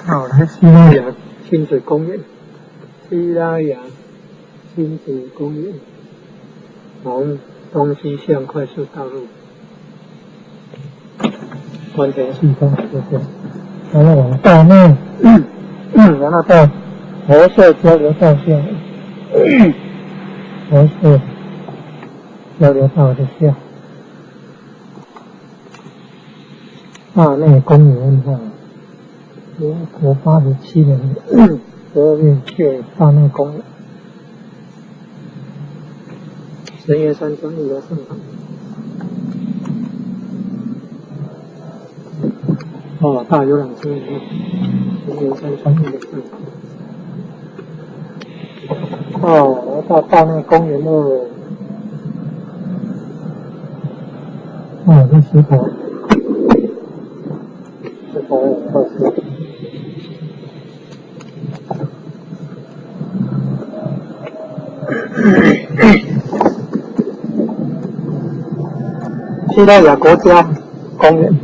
好，来西拉雅亲子公园，西拉雅亲子公园，从东西向快速道路，完全系统这边，然后往大内，然后到佛社交流道线，佛社交流道的下，大内公园哈。民国87年12月就大内公园神岳山庄旅游盛场。大游览车里面，神岳山庄旅游盛场。来到大内公园了。这石头有特色。西拉雅国家公园，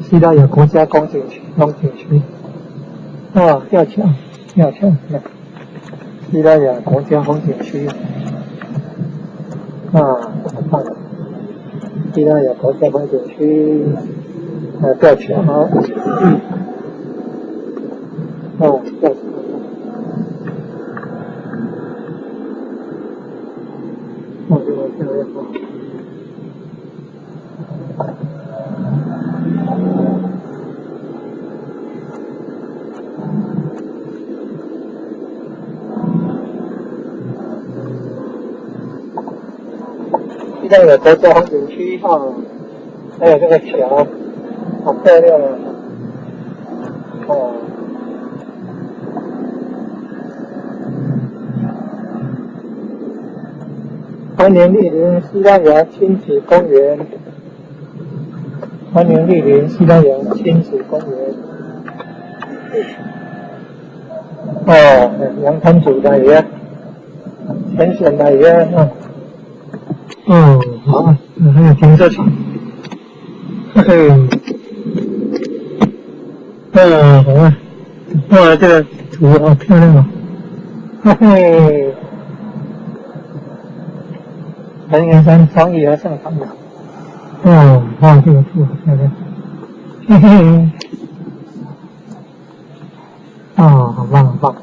西拉雅国家风景区，吊桥，西拉雅国家风景区，好棒！西拉雅国家风景区，吊桥，吊桥。这个漂亮哦！现在有国家风景区还有这个桥，好漂亮啊！欢迎莅临西拉雅亲子公园。欢迎莅临西拉雅亲子公园。杨滩组来呀，全省来呀。好啊，还有停车场。好啊。这个图好漂亮啊。神岳山庄旅游盛场。这个图好漂亮。好棒。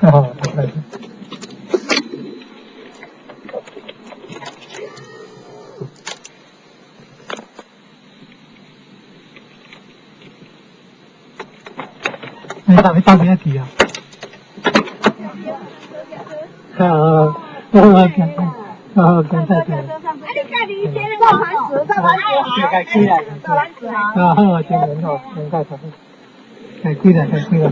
好开心。打比较低啊！跟在这。赵盘石，该开来。好，今年该开了。